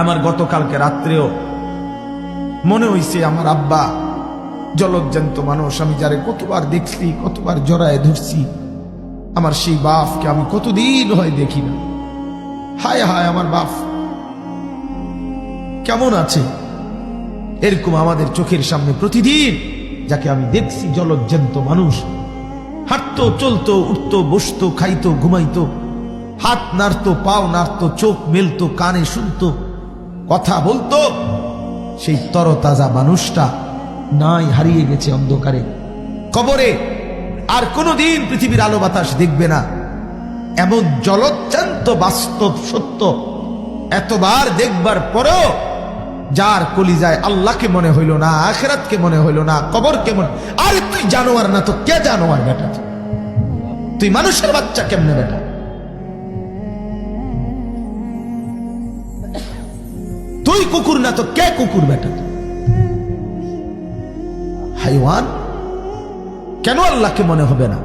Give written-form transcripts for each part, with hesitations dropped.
আমার গতকালকে রাত্রেও মনে হইছে আমার আব্বা জলজ্জান্ত মানুষ, আমি যারে কতবার দেখছি, কতবার জড়ায় ধরছি, আমার সেই বাপকে আমি কতদিন হয় দেখি না। হায় হায়, আমার বাপ কেমন আছে? এরকম আমাদের চোখের সামনে প্রতিদিন যাকে আমি দেখছি জলজ্জান্ত মানুষ, হাঁটতো, চলতো, উঠতো, বসতো, খাইতো, ঘুমাইতো, হাত নাড়তো, পাও নাড়তো, চোখ মেলতো, কানে শুনতো, কথা বলতো, সেই তরতাজা মানুষটা নাই, হারিয়ে গেছে অন্ধকারে, কবরে। আর কোনোদিন পৃথিবীর আলো বাতাস দেখবে না। এমন জলজ্জান্ত বাস্তব সত্য এতবার দেখবার পরেও যার কলিজায় আল্লাহকে মনে হইল না, আখিরাতকে মনে হইল না, কবরকে মনে, আরে তুই জানোয়ার না তো কে জানোয়ার বেটা? তুই মানুষের বাচ্চা কেমনে বেটা? তুই কুকুর না তো কে কুকুর বেটা? হাইওয়ান। কেন আল্লাহকে মনে হবে না?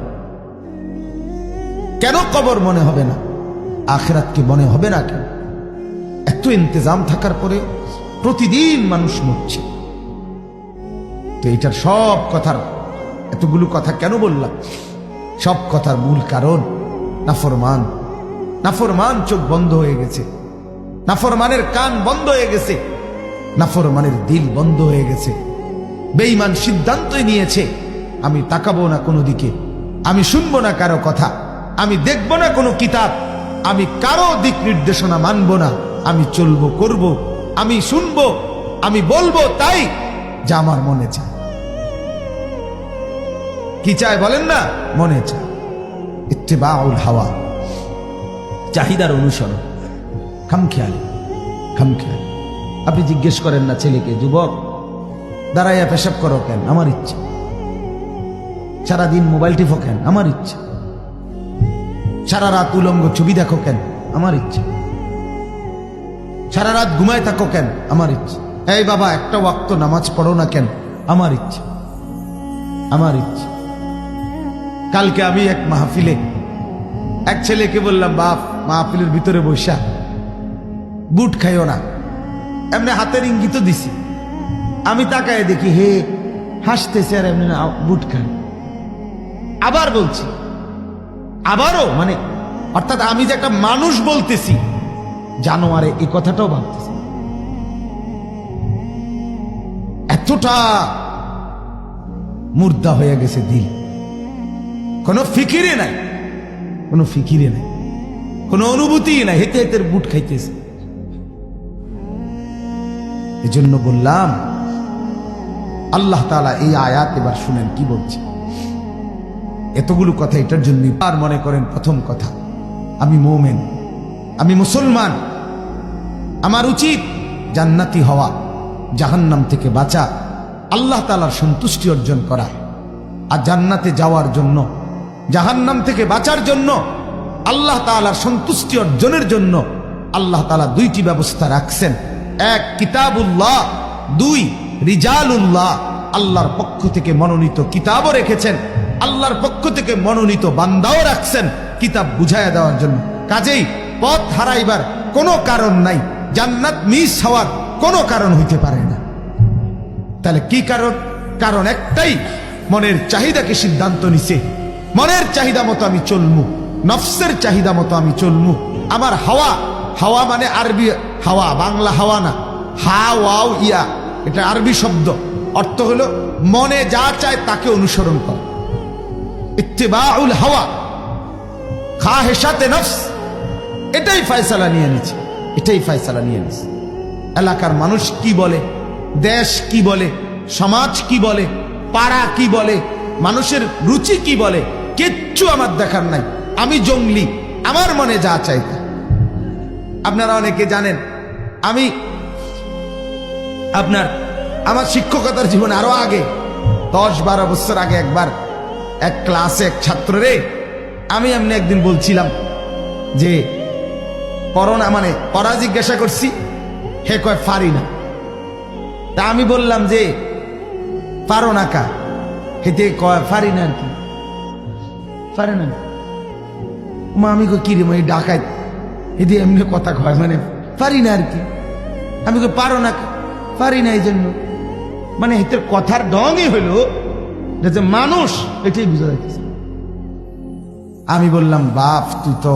কেন কবর মনে হবে না? আখিরাতকে মনে হবে না কেন? এত ইন্তজাম থাকার পরে প্রতিদিন মানুষ মরছে। তো এটার সব কথার, এতগুলো কথা কেন বললাম? সব কথার মূল কারণ নাফরমান। নাফরমান চোখ বন্ধ হয়ে গেছে, নাফরমানের কান বন্ধ হয়ে গেছে, নাফরমানের দিল বন্ধ হয়ে গেছে। বেঈমান সিদ্ধান্তই নিয়েছে, আমি তাকাবো না কোনো দিকে, আমি শুনবো না কারো কথা, আমি দেখবো না কোনো কিতাব, আমি কারো দিক নির্দেশনা মানবো না, আমি চলবো, করব, আমি শুনবো, আমি বলবো তাই যা আমার মনে চায়। কি চায় বলেন না? মনে চায়। ইত্তেবাউল হাওয়া, চাহিদার অনুসরণ, খামখেয়ালি, খামখেয়ালি। আপনি জিজ্ঞেস করেন না ছেলেকে, যুবক দাঁড়াইয়া পেশাব করো কেন? আমার ইচ্ছা। সারাদিন মোবাইল টিপো কেন? আমার ইচ্ছা। সারা রাত উলঙ্গ ছবি দেখো কেন? আমার ইচ্ছা। সারা রাত ঘুমায় থাকো কেন? আমার ইচ্ছা। এই বাবা একটা ওয়াক্ত নামাজ পড়ো না কেন? আমার ইচ্ছা, আমার ইচ্ছা। কালকে আমি এক মাহফিলে এক ছেলেকে বললাম, বাপ মাহফিলের ভিতরে বসা বুট খাইও না, এমনি হাতের ইঙ্গিত দিছি। আমি তাকায় দেখি হে হাসতেছে আর এমনি বুট খায়। আবার বলছি, আবারও, মানে অর্থাৎ আমি যে একটা মানুষ বলতেছি, জানোয়ারে এই কথাটাও ভাবতেছি। এতটা মুর্দা হয়ে গেছে দিল, কোনো ফিকিরে নাই, কোনো ফিকিরে নাই, কোনো অনুভূতি নাই, হেতে হেতে বুট খাইতেছে। এজন্য বললাম, আল্লাহ তাআলা এই আয়াত এবার শুনেন কি বলছে। এতগুলো কথা এটার জন্য। আর মনে করেন প্রথম কথা, আমি মুমিন, আমি মুসলমান, আমার উচিত জান্নাতি হওয়া, জাহান্নাম থেকে বাঁচা, আল্লাহ তাআলার সন্তুষ্টি অর্জন করা। আর জান্নাতে যাওয়ার জন্য, জাহান্নাম থেকে বাঁচার জন্য, আল্লাহ তাআলার সন্তুষ্টি অর্জনের জন্য আল্লাহ তাআলা দুইটি ব্যবস্থা রাখছেন। এক, কিতাবুল্লাহ, দুই, রিজালুল্লাহ। আল্লাহর পক্ষ থেকে মনোনীত কিতাবও রেখেছেন, আল্লাহর পক্ষ থেকে মনোনীত বান্দাও রাখছেন কিতাব বুঝাইয়া দেওয়ার জন্য। কাজেই পথ হারাইবার কোনো কারণ নাই, জান্নাত মিস হওয়ার কোনো কারণ হইতে পারে না। তাহলে কি কারণ? কারণ একটাই, মনের চাহিদাকে সিদ্ধান্ত নিছে, মনের চাহিদা মতো আমি চলমু, নফসের চাহিদা মতো আমি চলমু। আমার হাওয়া, হাওয়া মানে আরবি হাওয়া, বাংলা হাওয়া না, হা ওয়াও ইয়া, এটা আরবি শব্দ, অর্থ হলো মনে যা চায় তাকে অনুসরণ করা। ইত্তিবাউল হাওয়া, খাহেশাতে নফস, এটাই ফয়সালা নিয়ে নিচ্ছে, এটাই ফয়সালা নিয়ে নিচ্ছে। এলাকার মানুষ কি বলে, দেশ কি বলে, সমাজ কি বলে, পাড়া কি বলে, মানুষের রুচি কি বলে, কিচ্ছু আমার দেখার নাই। আমি জঙ্গলি, আমার মনে যা চাই তা। আপনারা অনেকে জানেন, আমি আমার শিক্ষকতার জীবনে আরো আগে 10-12 বছর আগে একবার এক ক্লাসে এক ছাত্ররে আমি এমনি একদিন বলছিলাম যে পড়না মানে পড়া জিজ্ঞাসা করছি, হে কয় পারি না। তা আমি বললাম যে পারো না কা? হেতে কয় পারি না আর কি, পারে না। মা আমি কই কি রে, ডাকাই এদি এমনি কথা কয়, মানে পারি না আর কি। আমি কই পারো না, পারি না এই জন্য। মানে এটার কথার ঢঙই হইল যে মানুষ, এটাই বুঝা যাইতেছে। আমি বললাম, বাপ তুই তো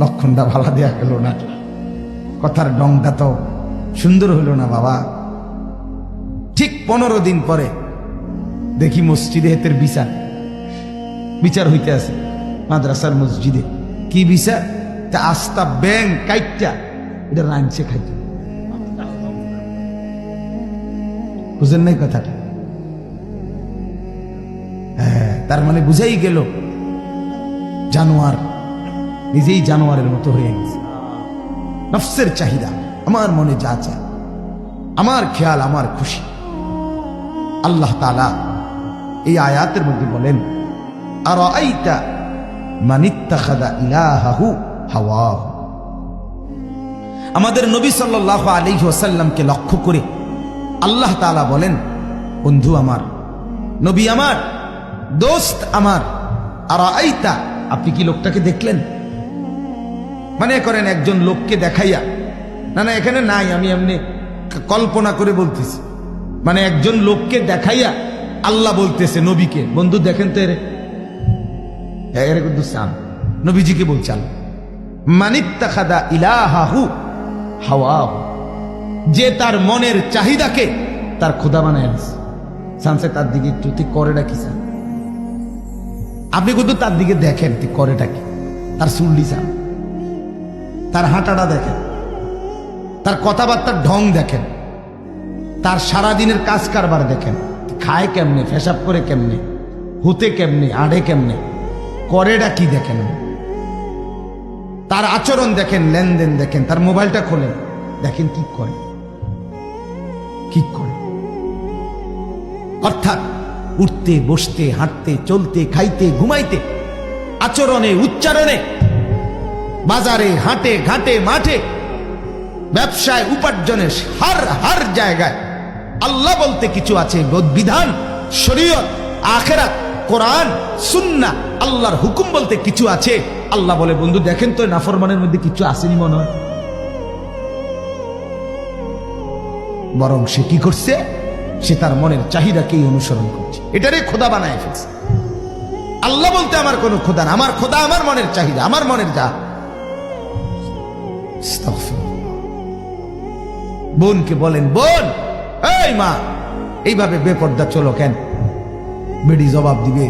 লক্ষণটা ভালো দেয়া গেল না, কথার ঢংটা তো সুন্দর হইল না বাবা। ঠিক 15 দিন পরে দেখি মসজিদে হেতের বিচার হইতে আছে মাদ্রাসার মসজিদে। কি বিচার? তা আস্তা ব্যাং কাইটটা এটা রাঁধছে খাইতে। বুঝেন নাই কথাটা? হ্যাঁ, তার মানে বুঝাই গেল জানোয়ার নিজেই জানোয়ারের মতো হয়ে গেছে। নফসের চাহিদা, আমার মনে যা চায়, আমার খেয়াল, আমার খুশি। আল্লাহ তাআলা এই আয়াতের মধ্যে বলেন, আরাআইতা মান ইত্তাখাযা ইলাহাহু হাওয়াহু। আমাদের নবী সাল্লাল্লাহু আলাইহি ওয়াসাল্লামকে লক্ষ্য করে আল্লাহ তাআলা বলেন, বন্ধু আমার, নবী আমার, দোস্ত আমার, আরাআইতা, আপনি কি লোকটাকে দেখলেন? মানে করেন একজন লোককে দেখাইয়া, না না এখানে নাই, আমি এমনি কল্পনা করে বলতেছি। মানে একজন লোককে দেখাইয়া আল্লাহ বলতেছে নবীকে, বন্ধু দেখেন তো এর কিন্তু চান, নবীজিকে বলছেন, মানিত্তাখাদা ইলাহাহু হাওয়াহু, যে তার মনের চাহিদাকে তার খোদা বানায় নিছে। সানসে তার দিকে একটু তুই করেটা কি চান? আপনি কিন্তু তার দিকে দেখেন তুই করেটা কি, তার চুল্লি চান, তার হাঁটাটা দেখেন, তার কথাবার্তার ঢং দেখেন, তার সারাদিনের কাজ কারবার দেখেন, খায় কেমনে, পেশাব করে কেমনে, হুতে কেমনে, আড়ে কেমনে, করেটা কি দেখেন, তার আচরণ দেখেন, লেনদেন দেখেন, তার মোবাইলটা খোলেন, দেখেন কি করে, কি করে। অর্থাৎ উঠতে বসতে, হাঁটতে চলতে, খাইতে ঘুমাইতে, আচরণে উচ্চারণে, বাজারে হাটে ঘাটে মাঠে, ব্যবসায় উপার্জনে, হার জায়গায় আল্লাহ বলতে কিছু আছে, বিধান, শরীয়ত, আখিরাত, কোরআন, সুন্নাহ, আল্লাহর হুকুম বলতে কিছু আছে। আল্লাহ বলে, বন্ধু দেখেন তো নাফরমানের মধ্যে কিছু আসেনি মনে হয়। বরং সে কি করছে? সে তার মনের চাহিদাকেই অনুসরণ করছে, এটারে খোদা বানায় ফেলছে। আল্লাহ বলতে আমার কোনো খোদা না, আমার খোদা আমার মনের চাহিদা, আমার মনের যা। বোনকে বলেন, বোন, এই মা, এইভাবে বেপর্দা চলো কেন? বেডি জবাব দিবে,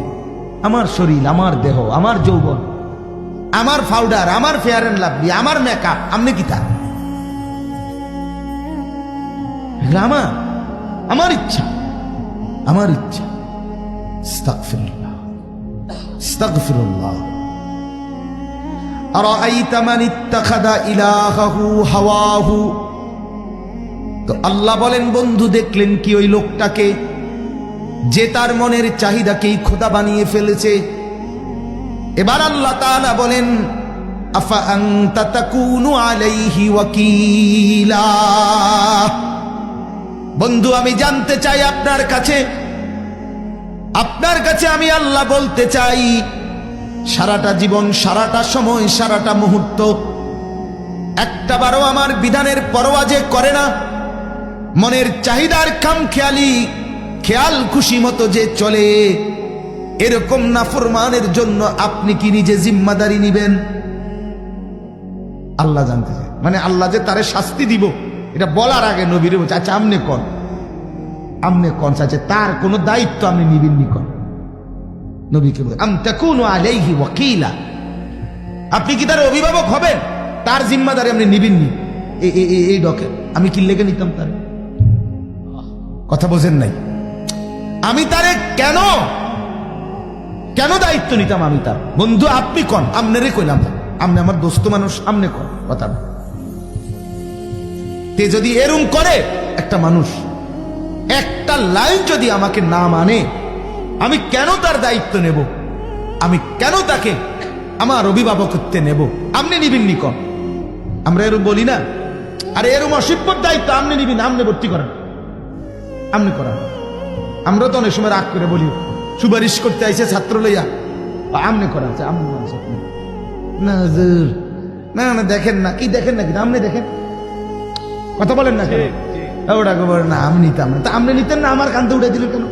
আমার শরীর, আমার দেহ, আমার যৌবন, আমার পাউডার, আমার ফেয়ার এন্ড লাভলি, আমার মেকআপ, আমনে কি তা? আমার ইচ্ছা, আমার ইচ্ছা। আস্তাগফিরুল্লাহ, আস্তাগফিরুল্লাহ। আরাআইতা মান ইত্তাখাযা ইলাহাহু হাওয়াহু। তো আল্লাহ বলেন, বন্ধু দেখলেন কি ওই লোকটাকে, যে তার মনের চাহিদাকেই খোদা বানিয়ে ফেলেছে। এবার আল্লাহ তাআলা বলেন, আফা আনতা তাকুনু আলাইহি ওয়াকিলা। বন্ধু আমি জানতে চাই আপনার কাছে আমি আল্লাহ বলতে চাই, সারাটা জীবন, সারাটা সময়, সারাটা মুহূর্ত একটাবারও আমার বিধানের পরোয়া যে করে না, মনের চাহিদার খামখেয়ালি, খেয়াল খুশি মতো যে চলে, এরকম নাফরমানের জন্য আপনি কি নিজে জিম্মাদারি নিবেন? আল্লাহ জানতে চায়, মানে আল্লাহ যে তারে শাস্তি দিব এটা বলার আগে নবীর বলছে, আচ্ছা আমনে কোন চাচ্ছে, তার কোন দায়িত্ব আপনি নিবেন নি কোন? নবীকে বলে, আম তাকুনু আলাইহি ওয়াকিলা, আপনি কি তার অভিভাবক হবেন? তার জিম্মাদারি আপনি নিবেন নি? এই ডকে আমি কি লেগে নিতাম তার? কথা বোঝেন নাই? আমি তারে কেন দায়িত্ব নিতাম? আমি তার বন্ধু, আপনি কোন? আমনেরে কইলাম, আমনে আমার দোস্ত মানুষ, আমনে কোন কথা না। তে যদি এরম করে একটা মানুষ, একটা লাইন যদি আমাকে না মানে, আমি কেন তার দায়িত্ব নেব? আমি কেন তাকে আমার অভিভাবকত্বে নেব? আপনি নিবেন নি কন? আমরা এরম বলি না? আরে এরম অসভ্যর দায়িত্ব আপনি নিবেন, আপনি ভর্তি করেন, আপনি করান। আমরা তো অনেক সময় রাগ করে বলি, সুপারিশ করতে আইছে ছাত্র লইয়া, আমনে করা আছে, না না দেখেন না, কি দেখেন না, কিন্তু আপনি দেখেন, কথা বলেন না কেন? ওটা বলেন না আমি নিতাম না, তা আপনি নিতেন না, আমার কান্দে উঠে দিল কেন?